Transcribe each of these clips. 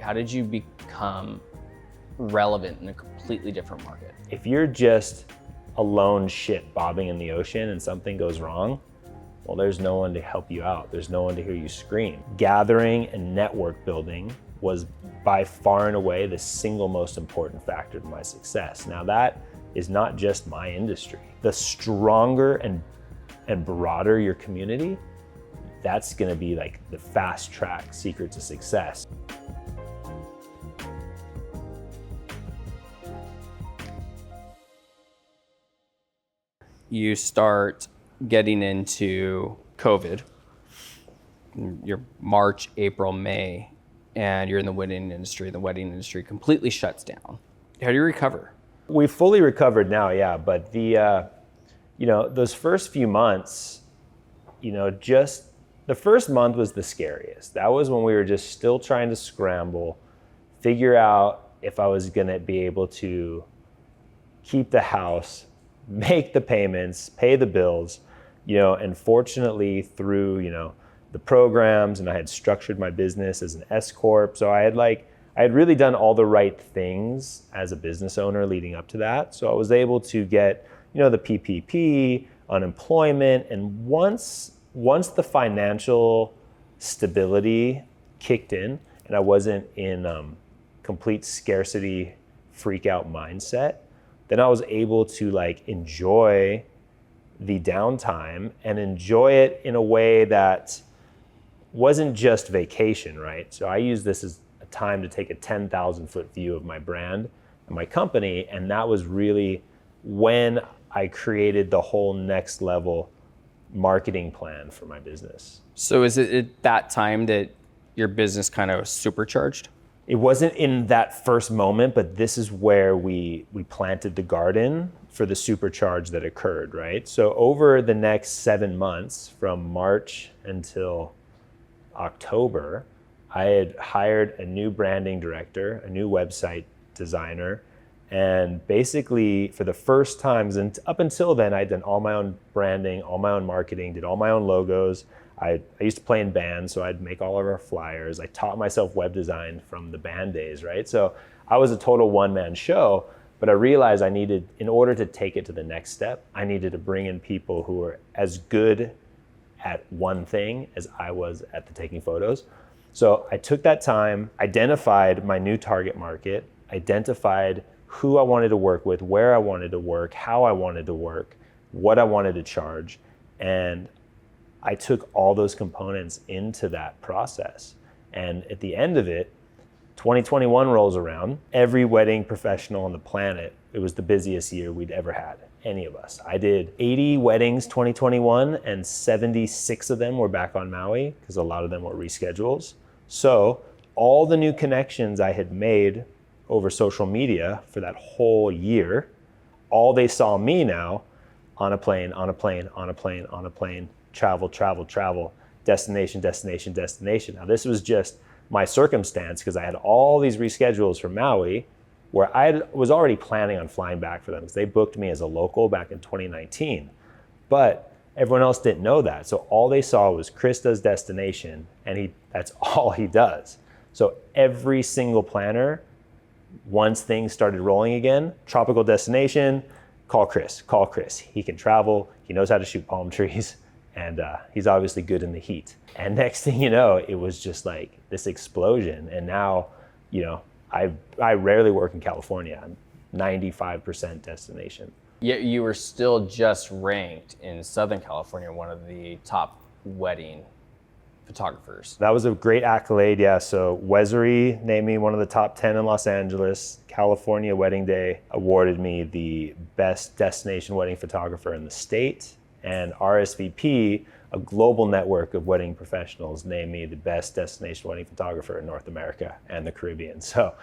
How did you become relevant in a completely different market? If you're just a lone ship bobbing in the ocean and something goes wrong, well, there's no one to help you out. There's no one to hear you scream. Gathering and network building was by far and away the single most important factor to my success. Now that is not just my industry. The stronger and broader your community, that's gonna be like the fast track secret to success. You start getting into COVID, you're March, April, May, and you're in the wedding industry. The wedding industry completely shuts down. How do you recover? We fully recovered now, yeah, but those first few months, just the first month was the scariest. That was when we were just still trying to scramble, figure out if I was gonna be able to keep the house, make the payments, pay the bills, and fortunately through, the programs, and I had structured my business as an S Corp. So I had really done all the right things as a business owner leading up to that. So I was able to get, the PPP, unemployment, and once the financial stability kicked in and I wasn't in complete scarcity freak out mindset, then I was able to enjoy the downtime and enjoy it in a way that wasn't just vacation, right? So I use this as a time to take a 10,000 foot view of my brand and my company. And that was really when I created the whole next level marketing plan for my business. So is it at that time that your business kind of supercharged? It wasn't in that first moment, but this is where we planted the garden for the supercharge that occurred, right? So over the next 7 months, from March until October, I had hired a new branding director, a new website designer, and basically for the first times, and up until then, I'd done all my own branding, all my own marketing, did all my own logos. I used to play in bands, so I'd make all of our flyers. I taught myself web design from the band days, right? So I was a total one-man show, but I realized I needed, in order to take it to the next step, I needed to bring in people who were as good at one thing as I was at the taking photos. So I took that time, identified my new target market, identified who I wanted to work with, where I wanted to work, how I wanted to work, what I wanted to charge, and I took all those components into that process. And at the end of it, 2021 rolls around. Every wedding professional on the planet, it was the busiest year we'd ever had, any of us. I did 80 weddings 2021, and 76 of them were back on Maui because a lot of them were reschedules. So all the new connections I had made over social media for that whole year, all they saw me now on a plane, on a plane, on a plane, on a plane, travel, travel, travel, destination, destination, destination. Now this was just my circumstance because I had all these reschedules from Maui where I was already planning on flying back for them because they booked me as a local back in 2019. But everyone else didn't know that. So all they saw was Chris does destination, and that's all he does. So every single planner, once things started rolling again, tropical destination, call Chris. He can travel, he knows how to shoot palm trees, and he's obviously good in the heat. And next thing you know, it was just like this explosion. And now, I rarely work in California. I'm 95% destination. Yet you were still just ranked in Southern California, one of the top wedding photographers. That was a great accolade, yeah. So Wessery named me one of the top 10 in Los Angeles. California Wedding Day awarded me the best destination wedding photographer in the state. And RSVP, a global network of wedding professionals, named me the best destination wedding photographer in North America and the Caribbean. So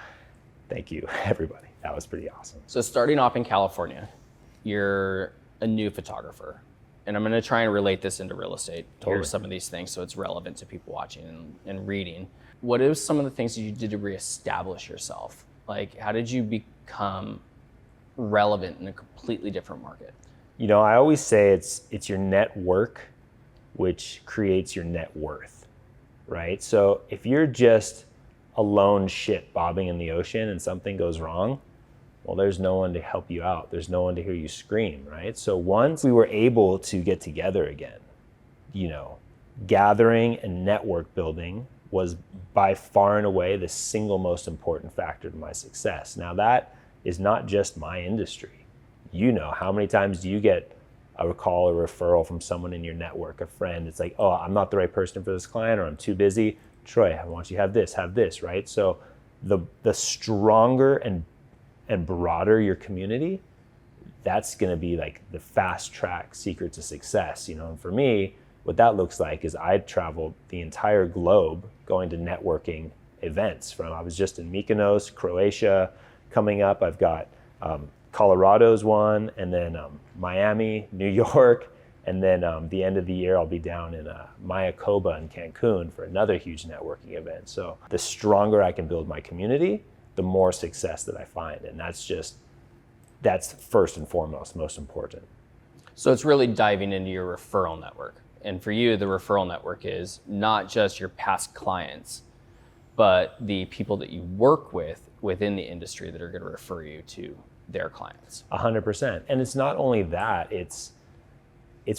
thank you, everybody. That was pretty awesome. So starting off in California, you're a new photographer. And I'm gonna try and relate this into real estate. Totally. Here's some of these things so it's relevant to people watching and reading. What are some of the things that you did to reestablish yourself? Like, how did you become relevant in a completely different market? I always say it's your network which creates your net worth, right? So if you're just a lone ship bobbing in the ocean and something goes wrong, well, there's no one to help you out. There's no one to hear you scream, right? So once we were able to get together again, gathering and network building was by far and away the single most important factor to my success. Now that is not just my industry. How many times do you get a call or referral from someone in your network, a friend? It's like, oh, I'm not the right person for this client, or I'm too busy. Troy, I want you to have this, right? So the stronger and broader your community, that's going to be like the fast track secret to success. And for me, what that looks like is I traveled the entire globe going to networking events. I was just in Mykonos, Croatia. Coming up, I've got Colorado's one, and then Miami, New York, and then the end of the year I'll be down in Mayakoba in Cancun for another huge networking event. So the stronger I can build my community, the more success that I find, and that's first and foremost most important. So it's really diving into your referral network. And for you, the referral network is not just your past clients, but the people that you work with within the industry that are going to refer you to their clients. 100%. And it's not only that, it's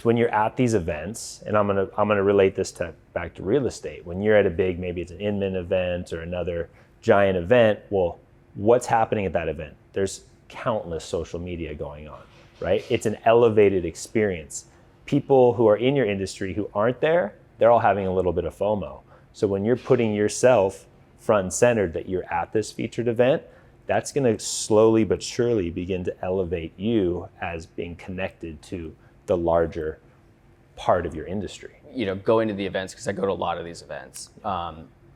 when you're at these events, and I'm gonna relate this back to real estate. When you're at a big, maybe it's an Inman event or another giant event, well, what's happening at that event? There's countless social media going on, right? It's an elevated experience. People who are in your industry who aren't there, they're all having a little bit of FOMO. So when you're putting yourself front and center that you're at this featured event, that's going to slowly but surely begin to elevate you as being connected to the larger part of your industry. Going to the events, because I go to a lot of these events,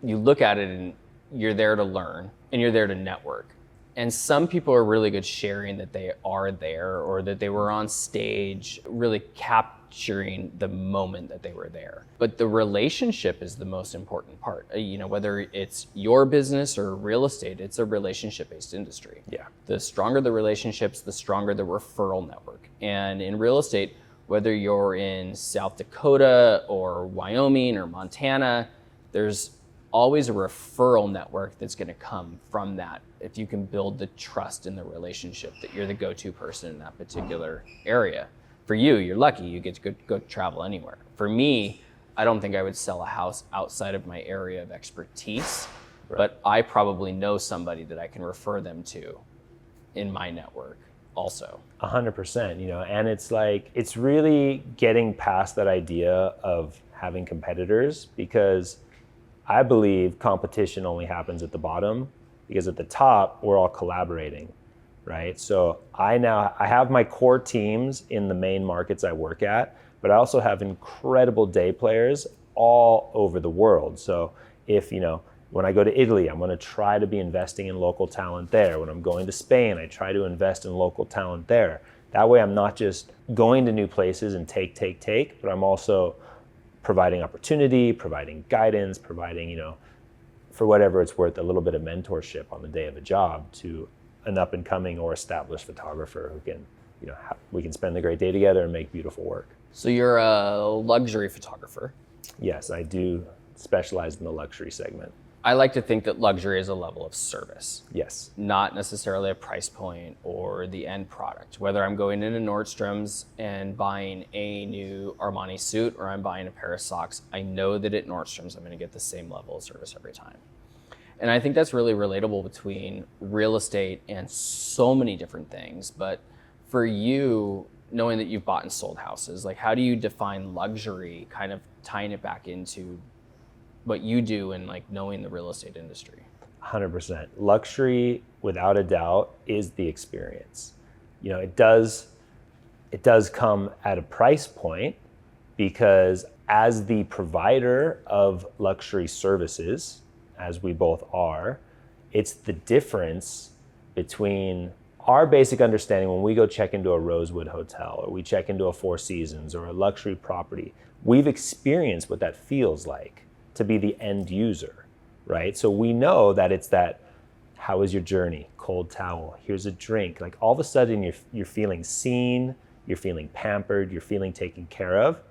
you look at it and you're there to learn and you're there to network. And some people are really good sharing that they are there or that they were on stage, really capturing the moment that they were there. But the relationship is the most important part. Whether it's your business or real estate, it's a relationship-based industry. Yeah. The stronger the relationships, the stronger the referral network. And in real estate, whether you're in South Dakota or Wyoming or Montana, there's always a referral network that's going to come from that. If you can build the trust in the relationship that you're the go-to person in that particular area. For you, you're lucky, you get to go travel anywhere. For me, I don't think I would sell a house outside of my area of expertise, right. But I probably know somebody that I can refer them to in my network also. 100%, and it's really getting past that idea of having competitors, because I believe competition only happens at the bottom, because at the top, we're all collaborating, right? So I have my core teams in the main markets I work at, but I also have incredible day players all over the world. So if, when I go to Italy, I'm gonna try to be investing in local talent there. When I'm going to Spain, I try to invest in local talent there. That way I'm not just going to new places and take, but I'm also providing opportunity, providing guidance, providing, for whatever it's worth, a little bit of mentorship on the day of a job to an up and coming or established photographer who can, we can spend a great day together and make beautiful work. So you're a luxury photographer. Yes, I do specialize in the luxury segment. I like to think that luxury is a level of service. Yes. Not necessarily a price point or the end product. Whether I'm going into Nordstrom's and buying a new Armani suit or I'm buying a pair of socks, I know that at Nordstrom's I'm going to get the same level of service every time. And I think that's really relatable between real estate and so many different things. But for you, knowing that you've bought and sold houses, how do you define luxury, kind of tying it back into what you do and knowing the real estate industry? 100%. Luxury, without a doubt, is the experience. It does come at a price point, because as the provider of luxury services, as we both are, it's the difference between our basic understanding when we go check into a Rosewood hotel or we check into a Four Seasons or a luxury property. We've experienced what that feels like to be the end user, right? So we know that it's that, how was your journey? Cold towel, here's a drink. All of a sudden you're feeling seen, you're feeling pampered, you're feeling taken care of.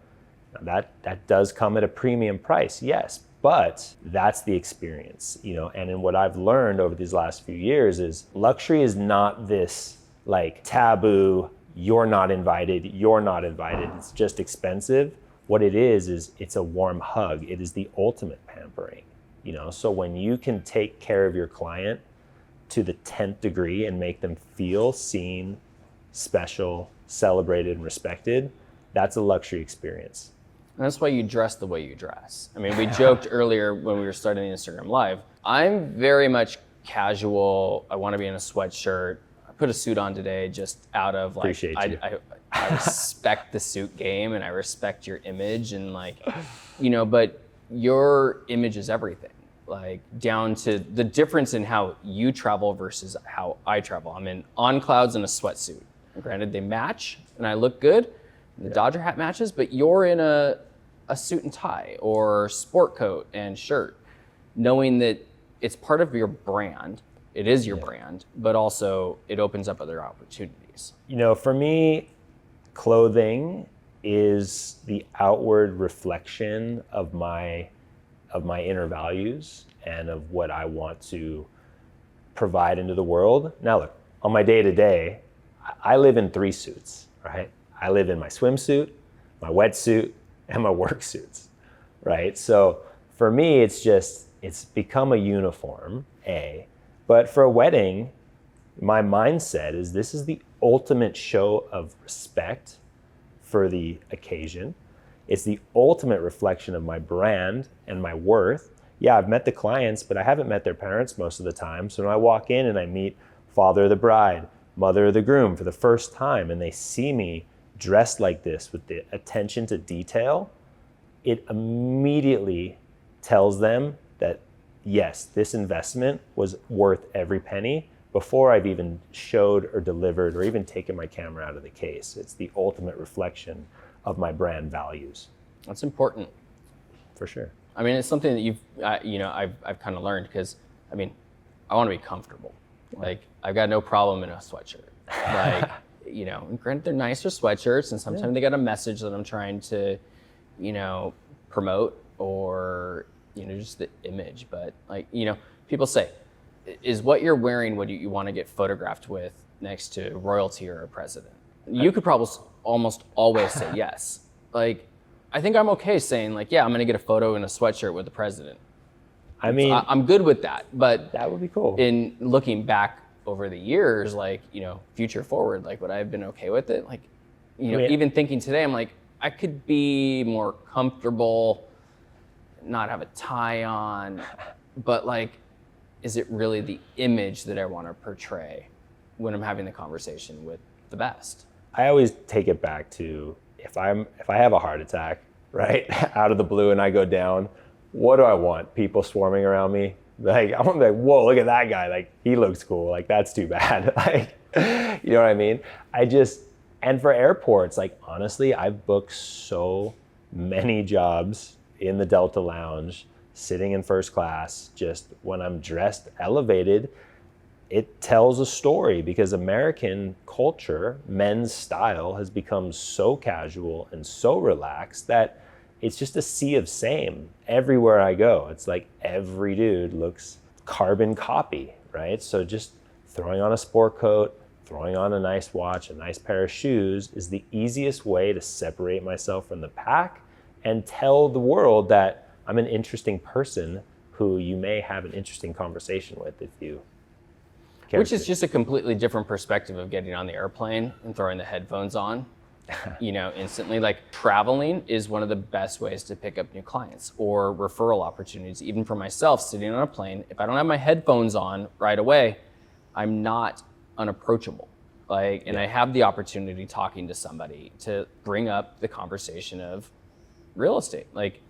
Now that does come at a premium price, yes, But that's the experience, and in what I've learned over these last few years is luxury is not this like taboo, you're not invited, it's just expensive. What it is it's a warm hug. It is the ultimate pampering, so when you can take care of your client to the 10th degree and make them feel seen, special, celebrated, and respected, that's a luxury experience. And that's why you dress the way you dress. I mean, we joked earlier when we were starting Instagram Live, I'm very much casual. I want to be in a sweatshirt. I put a suit on today just out of like, Appreciate you. I respect the suit game and I respect your image and like, but your image is everything. Like down to the difference in how you travel versus how I travel. I'm in on clouds in a sweatsuit. And granted, they match and I look good. The Dodger hat matches, but you're in a suit and tie or sport coat and shirt, knowing that it's part of your brand. It is your brand, but also it opens up other opportunities. For me, clothing is the outward reflection of my inner values and of what I want to provide into the world. Now look, on my day-to-day, I live in 3 suits, right? I live in my swimsuit, my wetsuit, and my work suits, right? So for me, it's become a uniform, but for a wedding, my mindset is this is the ultimate show of respect for the occasion. It's the ultimate reflection of my brand and my worth. Yeah, I've met the clients, but I haven't met their parents most of the time. So when I walk in and I meet father of the bride, mother of the groom for the first time, and they see me dressed like this with the attention to detail, it immediately tells them that, yes, this investment was worth every penny before I've even showed or delivered or even taken my camera out of the case. It's the ultimate reflection of my brand values. That's important. For sure. I mean, it's something that I've kind of learned because, I want to be comfortable. Like, I've got no problem in a sweatshirt. Like, and granted, they're nicer sweatshirts, and sometimes they got a message that I'm trying to, promote or, just the image. But like, people say, is what you're wearing what you want to get photographed with next to royalty or a president? You could probably almost always say yes. Like, I think I'm okay saying like, yeah, I'm going to get a photo in a sweatshirt with the president. I'm good with that. But that would be cool. In looking back over the years, like, future forward, like would I have been okay with it? Like, even thinking today, I'm like, I could be more comfortable, not have a tie on, but like, is it really the image that I want to portray when I'm having the conversation with the best? I always take it back to if I have a heart attack, right, out of the blue and I go down, what do I want? People swarming around me? Like, I want to be like, whoa, look at that guy. Like, he looks cool. Like, that's too bad. Like, you know what I mean? And for airports, like, honestly, I've booked so many jobs in the Delta Lounge, sitting in first class, just when I'm dressed elevated, it tells a story because American culture, men's style has become so casual and so relaxed that it's just a sea of same everywhere I go. It's like every dude looks carbon copy, right? So just throwing on a sport coat, throwing on a nice watch, a nice pair of shoes is the easiest way to separate myself from the pack and tell the world that I'm an interesting person who you may have an interesting conversation with if you care. Which is just a completely different perspective of getting on the airplane and throwing the headphones on, instantly. Like, traveling is one of the best ways to pick up new clients or referral opportunities. Even for myself, sitting on a plane, if I don't have my headphones on right away, I'm not unapproachable. I have the opportunity talking to somebody to bring up the conversation of real estate. Like,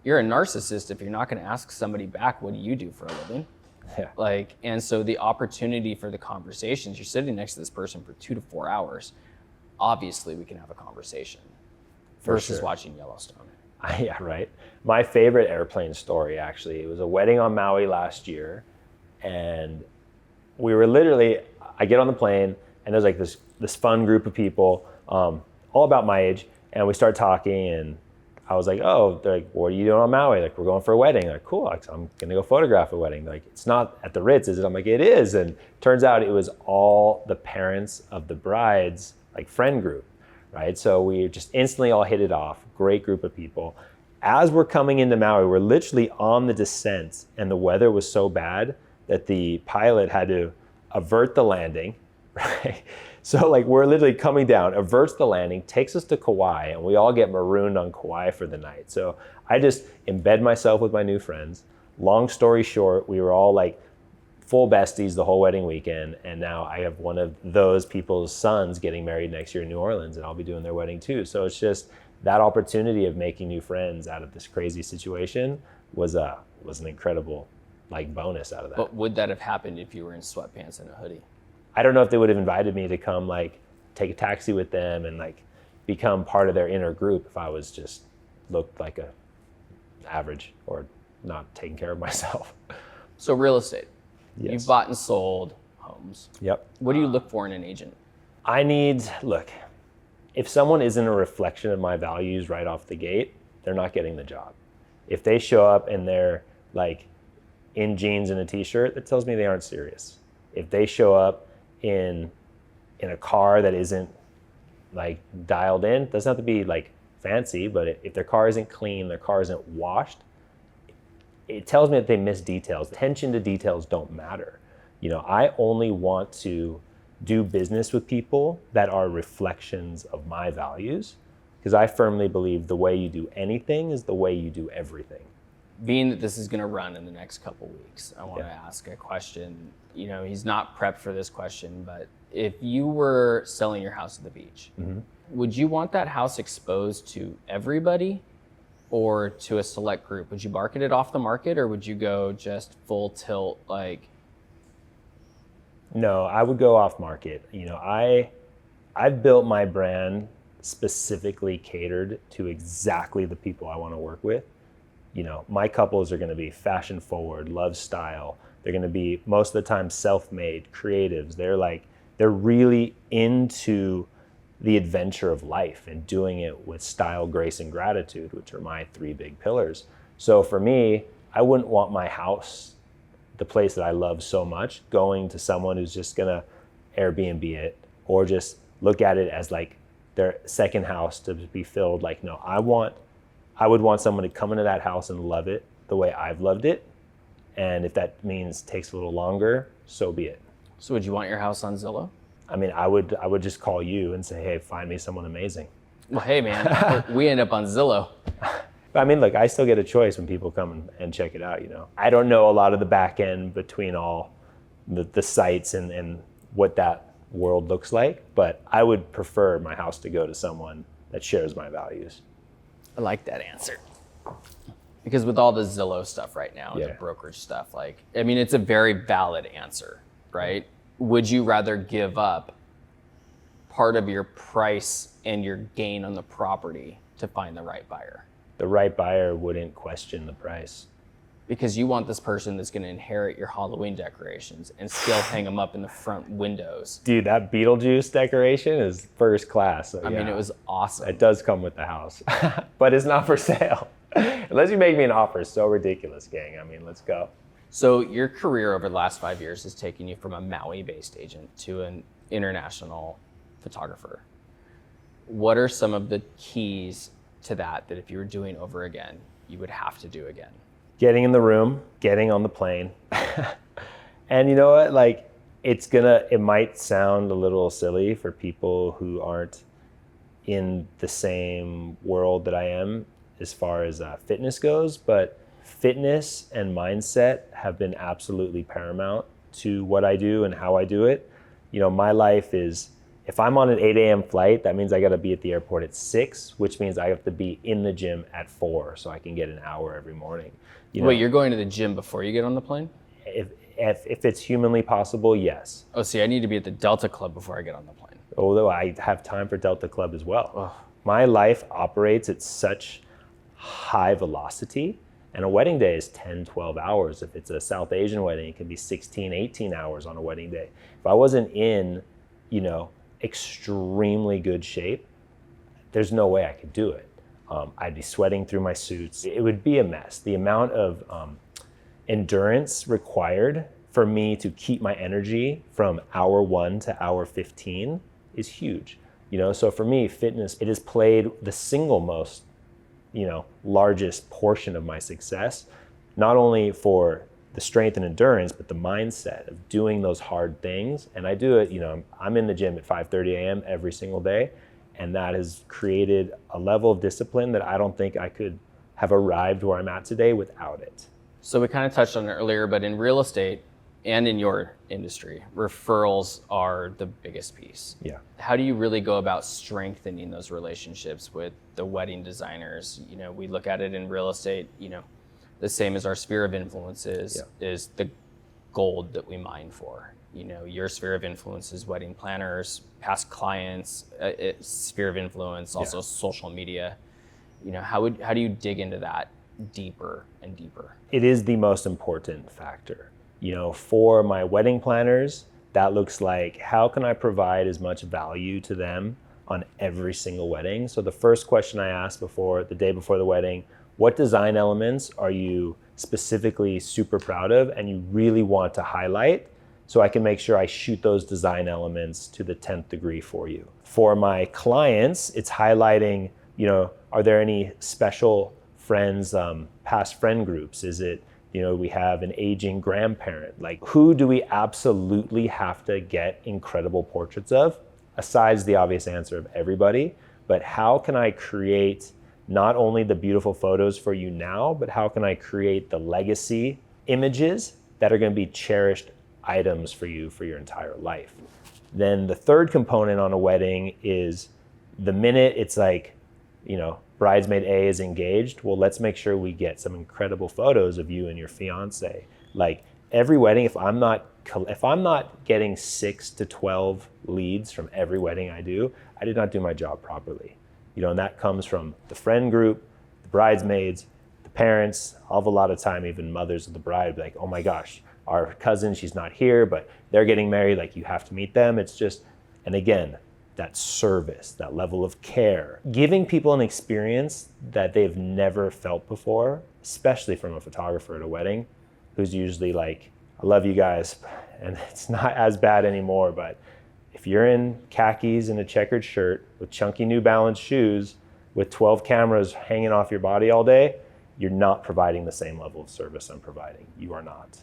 you're a narcissist if you're not going to ask somebody back, what do you do for a living? Yeah. And so the opportunity for the conversations, you're sitting next to this person for 2 to 4 hours. Obviously, we can have a conversation versus watching Yellowstone. Yeah, right. My favorite airplane story, actually, it was a wedding on Maui last year. And we were literally, I get on the plane and there's like this fun group of people, all about my age. And we start talking and I was like, oh, they're like, what are you doing on Maui? Like, we're going for a wedding. Like, cool, like, I'm gonna go photograph a wedding. Like, it's not at the Ritz, is it? I'm like, it is. And turns out it was all the parents of the bride's like friend group, right? So we just instantly all hit it off. Great group of people. As we're coming into Maui, we're literally on the descent, and the weather was so bad that the pilot had to avert the landing, right? So like we're literally coming down, averts the landing, takes us to Kauai, and we all get marooned on Kauai for the night. So I just embed myself with my new friends. Long story short, we were all like full besties the whole wedding weekend, and now I have one of those people's sons getting married next year in New Orleans, and I'll be doing their wedding too. So it's just that opportunity of making new friends out of this crazy situation was an incredible like bonus out of that. But would that have happened if you were in sweatpants and a hoodie? I don't know if they would have invited me to come like take a taxi with them and like become part of their inner group if I was just looked like a average or not taking care of myself. So real estate, Yes. you've bought and sold homes. Yep. What do you look for in an agent? Look, if someone isn't a reflection of my values right off the gate, they're not getting the job. If they show up and they're like in jeans and a t-shirt, that tells me they aren't serious. If they show up in a car that isn't like dialed in, doesn't have to be like fancy, but if their car isn't clean, their car isn't washed, it tells me that they miss details. Attention to details don't matter. You know, I only want to do business with people that are reflections of my values, because I firmly believe the way you do anything is the way you do everything. Being that this is going to run in the next couple weeks, I want to ask a question. You know, he's not prepped for this question, but if you were selling your house at the beach, would you want that house exposed to everybody or to a select group? Would you market it off the market, or would you go just full tilt like? No, I would go off market. You know, I've built my brand specifically catered to exactly the people I want to work with. You know, my couples are going to be fashion forward, love style. They're going to be most of the time self-made creatives. They're really into the adventure of life and doing it with style, grace, and gratitude, which are my three big pillars. So for me, I wouldn't want my house, the place that I love so much, going to someone who's just gonna Airbnb it or just look at it as like their second house to be filled. Like, no, I would want someone to come into that house and love it the way I've loved it. And if that means takes a little longer, so be it. So would you want your house on Zillow? I mean, I would just call you and say, hey, find me someone amazing. Well, hey man, we end up on Zillow. I mean, look, I still get a choice when people come and check it out, you know. I don't know a lot of the back end between all the sites and what that world looks like, but I would prefer my house to go to someone that shares my values. I like that answer. Because with all the Zillow stuff right now, the brokerage stuff, like, I mean, it's a very valid answer, right? Would you rather give up part of your price and your gain on the property to find the right buyer? The right buyer wouldn't question the price. Because you want this person that's going to inherit your Halloween decorations and still hang them up in the front windows. Dude, that Beetlejuice decoration is first class. So I mean, it was awesome. It does come with the house, but it's not for sale. Unless you make me an offer so ridiculous, gang. I mean, let's go. So your career over the last 5 years has taken you from a Maui-based agent to an international photographer. What are some of the keys to that if you were doing over again, you would have to do again? Getting in the room, getting on the plane. And you know what, like it might sound a little silly for people who aren't in the same world that I am as far as fitness goes, but fitness and mindset have been absolutely paramount to what I do and how I do it. You know, my life is, if I'm on an 8 a.m. flight, that means I gotta be at the airport at 6, which means I have to be in the gym at 4 so I can get an hour every morning. Wait, you're going to the gym before you get on the plane? If it's humanly possible, yes. Oh, see, I need to be at the Delta Club before I get on the plane. Although I have time for Delta Club as well. Ugh. My life operates at such high velocity, and a wedding day is 10, 12 hours. If it's a South Asian wedding, it can be 16, 18 hours on a wedding day. If I wasn't in, you know, extremely good shape, there's no way I could do it. I'd be sweating through my suits. It would be a mess. The amount of endurance required for me to keep my energy from hour 1 to hour 15 is huge. So for me, fitness, it has played the single most, largest portion of my success, not only for the strength and endurance, but the mindset of doing those hard things. And I do it, I'm in the gym at 5:30 a.m. every single day. And that has created a level of discipline that I don't think I could have arrived where I'm at today without it. So we kind of touched on it earlier, but in real estate and in your industry, referrals are the biggest piece. Yeah. How do you really go about strengthening those relationships with the wedding designers? We look at it in real estate, the same as our sphere of influence is the gold that we mine for. Your sphere of influence is wedding planners, past clients, sphere of influence, also social media. How do you dig into that deeper and deeper? It is the most important factor. For my wedding planners, that looks like, how can I provide as much value to them on every single wedding? So the first question I ask the day before the wedding, what design elements are you specifically super proud of and you really want to highlight, so I can make sure I shoot those design elements to the 10th degree for you. For my clients, it's highlighting, are there any special friends, past friend groups? Is it, we have an aging grandparent. Like, who do we absolutely have to get incredible portraits of? Asides the obvious answer of everybody, but how can I create not only the beautiful photos for you now, but how can I create the legacy images that are going to be cherished items for you for your entire life? Then the third component on a wedding is the minute it's like, bridesmaid A is engaged, well, let's make sure we get some incredible photos of you and your fiance. Like, every wedding, if I'm not getting 6 to 12 leads from every wedding I did not do my job properly. And that comes from the friend group, the bridesmaids, the parents. I'll have a lot of time, even mothers of the bride, be like, oh my gosh, our cousin, she's not here, but they're getting married, like, you have to meet them. It's just, and again, that service, that level of care, giving people an experience that they've never felt before, especially from a photographer at a wedding, who's usually like, I love you guys, and it's not as bad anymore, but if you're in khakis and a checkered shirt with chunky New Balance shoes with 12 cameras hanging off your body all day, you're not providing the same level of service I'm providing. You are not.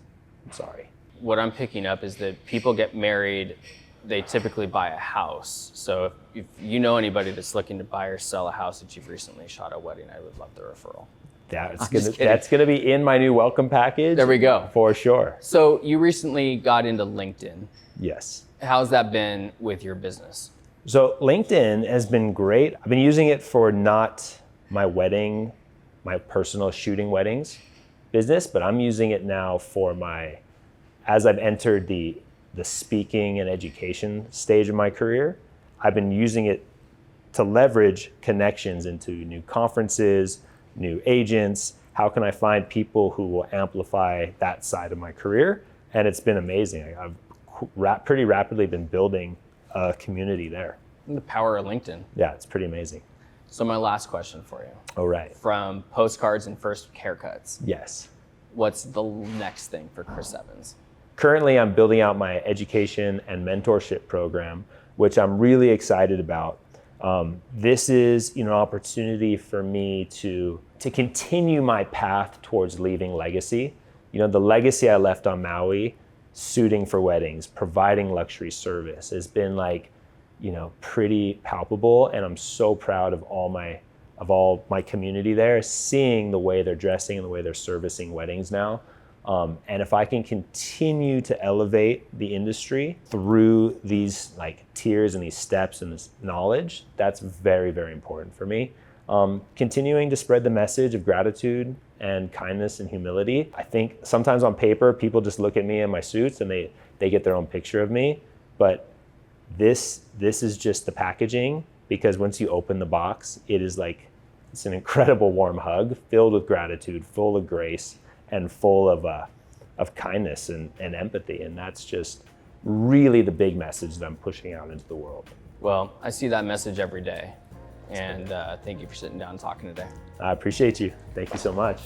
I'm sorry. What I'm picking up is that people get married, they typically buy a house. So if you know anybody that's looking to buy or sell a house that you've recently shot a wedding, I would love the referral. That's gonna be in my new welcome package. There we go. For sure. So you recently got into LinkedIn. Yes. How's that been with your business? So LinkedIn has been great. I've been using it for not my personal shooting weddings business, but I'm using it now for as I've entered the speaking and education stage of my career, I've been using it to leverage connections into new conferences, new agents. How can I find people who will amplify that side of my career? And it's been amazing. I've pretty rapidly been building a community there. The power of LinkedIn. Yeah, it's pretty amazing. So my last question for you. All right. From postcards and first haircuts, Yes. what's the next thing for Chris Evans? Currently, I'm building out my education and mentorship program, which I'm really excited about. This is an opportunity for me to continue my path towards leaving legacy. The legacy I left on Maui, suiting for weddings, providing luxury service, has been pretty palpable, and I'm so proud of all my community there, seeing the way they're dressing and the way they're servicing weddings now. And if I can continue to elevate the industry through these tiers and these steps and this knowledge, that's very, very important for me. Continuing to spread the message of gratitude and kindness and humility. I think sometimes on paper, people just look at me in my suits and they get their own picture of me. But this is just the packaging, because once you open the box, it's an incredible warm hug filled with gratitude, full of grace, and full of kindness and empathy. And that's just really the big message that I'm pushing out into the world. Well, I see that message every day. And thank you for sitting down and talking today. I appreciate you. Thank you so much.